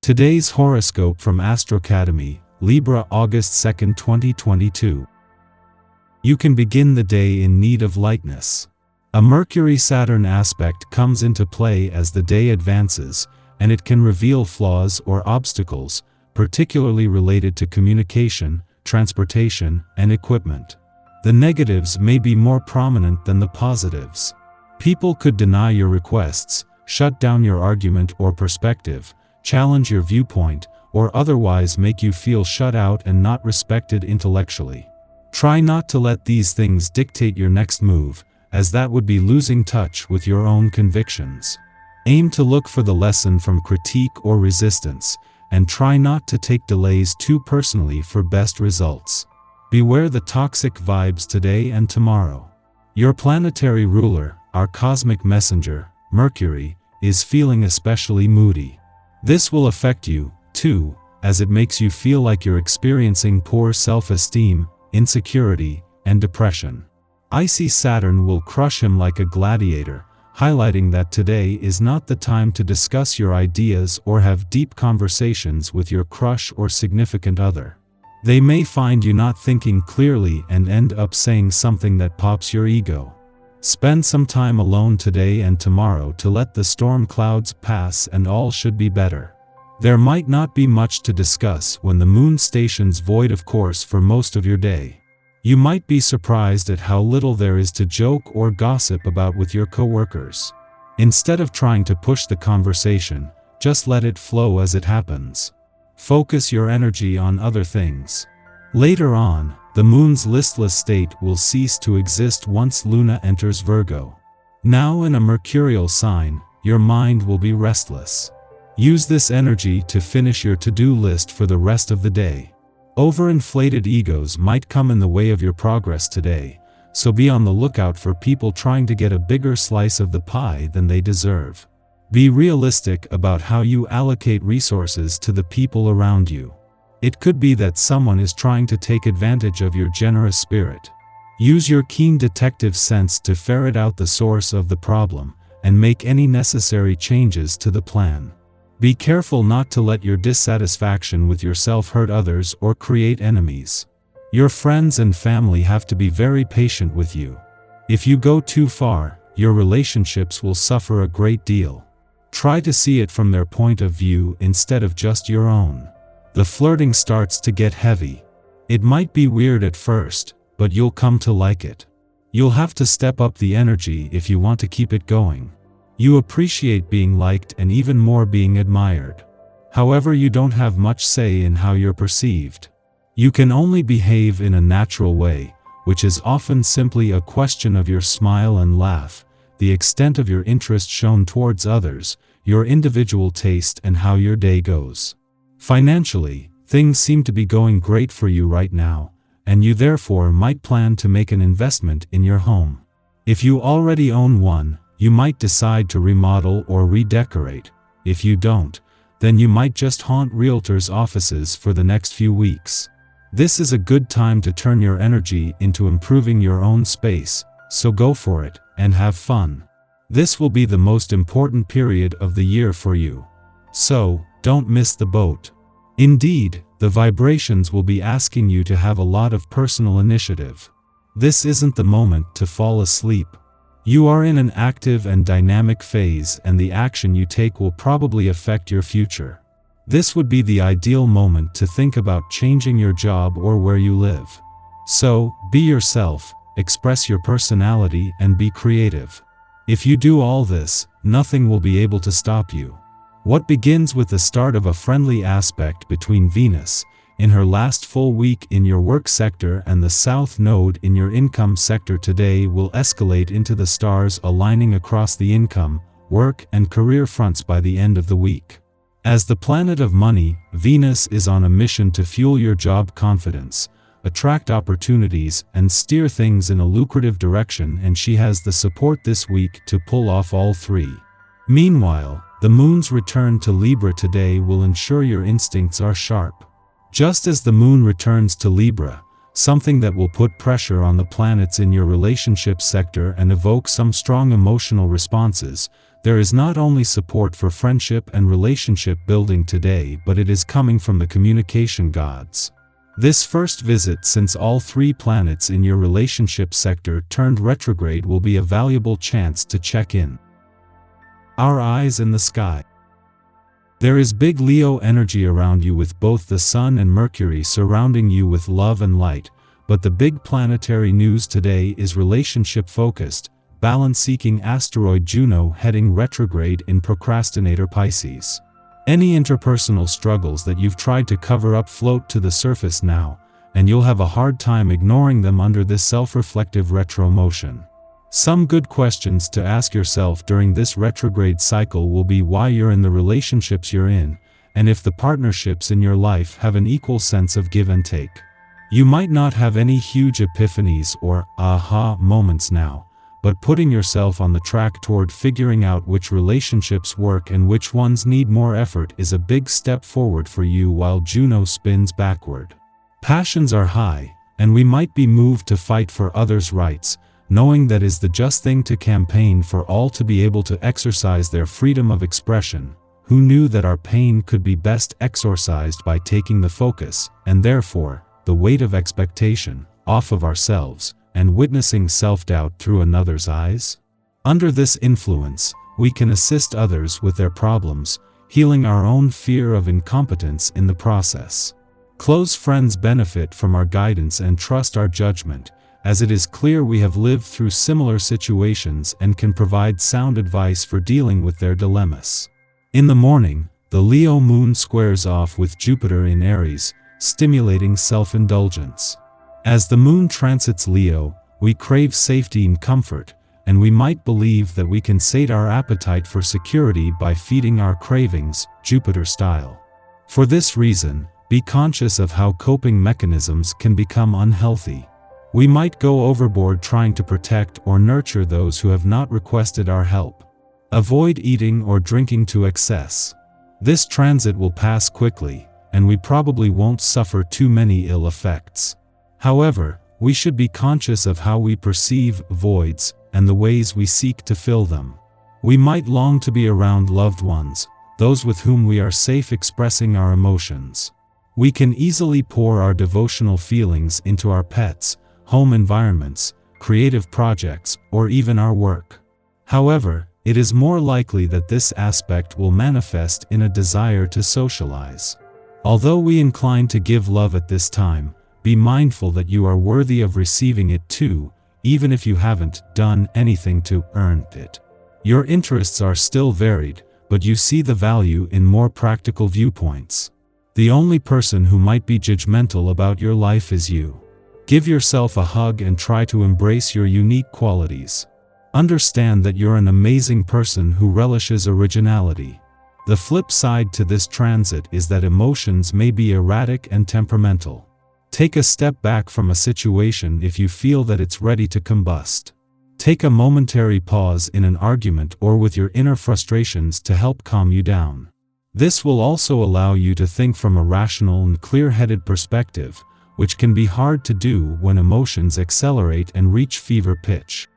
Today's horoscope from Astrocademy, Libra August 2, 2022. You can begin the day in need of lightness. A Mercury-Saturn aspect comes into play as the day advances, and it can reveal flaws or obstacles, particularly related to communication, transportation, and equipment. The negatives may be more prominent than the positives. People could deny your requests, shut down your argument or perspective, challenge your viewpoint, or otherwise make you feel shut out and not respected intellectually. Try not to let these things dictate your next move, as that would be losing touch with your own convictions. Aim to look for the lesson from critique or resistance, and try not to take delays too personally for best results. Beware the toxic vibes today and tomorrow. Your planetary ruler, our cosmic messenger, Mercury, is feeling especially moody. This will affect you, too, as it makes you feel like you're experiencing poor self-esteem, insecurity, and depression. Icy Saturn will crush him like a gladiator, highlighting that today is not the time to discuss your ideas or have deep conversations with your crush or significant other. They may find you not thinking clearly and end up saying something that pops your ego. Spend some time alone today and tomorrow to let the storm clouds pass and all should be better. There might not be much to discuss when the moon stations void of course for most of your day. You might be surprised at how little there is to joke or gossip about with your coworkers. Instead of trying to push the conversation, just let it flow as it happens. Focus your energy on other things. Later on, the moon's listless state will cease to exist once Luna enters Virgo. Now in a mercurial sign, your mind will be restless. Use this energy to finish your to-do list for the rest of the day. Overinflated egos might come in the way of your progress today, so be on the lookout for people trying to get a bigger slice of the pie than they deserve. Be realistic about how you allocate resources to the people around you. It could be that someone is trying to take advantage of your generous spirit. Use your keen detective sense to ferret out the source of the problem, and make any necessary changes to the plan. Be careful not to let your dissatisfaction with yourself hurt others or create enemies. Your friends and family have to be very patient with you. If you go too far, your relationships will suffer a great deal. Try to see it from their point of view instead of just your own. The flirting starts to get heavy. It might be weird at first, but you'll come to like it. You'll have to step up the energy if you want to keep it going. You appreciate being liked and even more being admired. However, you don't have much say in how you're perceived. You can only behave in a natural way, which is often simply a question of your smile and laugh, the extent of your interest shown towards others, your individual taste, and how your day goes. Financially, things seem to be going great for you right now, and you therefore might plan to make an investment in your home. If you already own one, you might decide to remodel or redecorate. If you don't, then you might just haunt realtors' offices for the next few weeks. This is a good time to turn your energy into improving your own space, so go for it, and have fun. This will be the most important period of the year for you. So, don't miss the boat. Indeed, the vibrations will be asking you to have a lot of personal initiative. This isn't the moment to fall asleep. You are in an active and dynamic phase, and the action you take will probably affect your future. This would be the ideal moment to think about changing your job or where you live. So, be yourself, express your personality, and be creative. If you do all this, nothing will be able to stop you. What begins with the start of a friendly aspect between Venus, in her last full week in your work sector, and the South Node in your income sector today will escalate into the stars aligning across the income, work, and career fronts by the end of the week. As the planet of money, Venus is on a mission to fuel your job confidence, attract opportunities, and steer things in a lucrative direction, and she has the support this week to pull off all three. Meanwhile, the moon's return to Libra today will ensure your instincts are sharp. Just as the moon returns to Libra, something that will put pressure on the planets in your relationship sector and evoke some strong emotional responses, There is not only support for friendship and relationship building today, but it is coming from the communication gods. This first visit since all 3 planets in your relationship sector turned retrograde will be a valuable chance to check in. Our eyes in the sky. There is big Leo energy around you with both the Sun and Mercury surrounding you with love and light, but the big planetary news today is relationship-focused, balance-seeking asteroid Juno heading retrograde in procrastinator Pisces. Any interpersonal struggles that you've tried to cover up float to the surface now, and you'll have a hard time ignoring them under this self-reflective retro motion. Some good questions to ask yourself during this retrograde cycle will be why you're in the relationships you're in, and if the partnerships in your life have an equal sense of give and take. You might not have any huge epiphanies or aha moments now, but putting yourself on the track toward figuring out which relationships work and which ones need more effort is a big step forward for you while Juno spins backward. Passions are high, and we might be moved to fight for others' rights, knowing that is the just thing to campaign for all to be able to exercise their freedom of expression. Who knew that our pain could be best exorcised by taking the focus, and therefore, the weight of expectation, off of ourselves, and witnessing self-doubt through another's eyes? Under this influence, we can assist others with their problems, healing our own fear of incompetence in the process. Close friends benefit from our guidance and trust our judgment, as it is clear we have lived through similar situations and can provide sound advice for dealing with their dilemmas. In the morning, the Leo moon squares off with Jupiter in Aries, stimulating self-indulgence. As the moon transits Leo, we crave safety and comfort, and we might believe that we can sate our appetite for security by feeding our cravings, Jupiter style. For this reason, be conscious of how coping mechanisms can become unhealthy. We might go overboard trying to protect or nurture those who have not requested our help. Avoid eating or drinking to excess. This transit will pass quickly, and we probably won't suffer too many ill effects. However, we should be conscious of how we perceive voids and the ways we seek to fill them. We might long to be around loved ones, those with whom we are safe expressing our emotions. We can easily pour our devotional feelings into our pets, home environments, creative projects, or even our work. However, it is more likely that this aspect will manifest in a desire to socialize. Although we incline to give love at this time, be mindful that you are worthy of receiving it too, even if you haven't done anything to earn it. Your interests are still varied, but you see the value in more practical viewpoints. The only person who might be judgmental about your life is you. Give yourself a hug and try to embrace your unique qualities. Understand that you're an amazing person who relishes originality. The flip side to this transit is that emotions may be erratic and temperamental. Take a step back from a situation if you feel that it's ready to combust. Take a momentary pause in an argument or with your inner frustrations to help calm you down. This will also allow you to think from a rational and clear-headed perspective, which can be hard to do when emotions accelerate and reach fever pitch.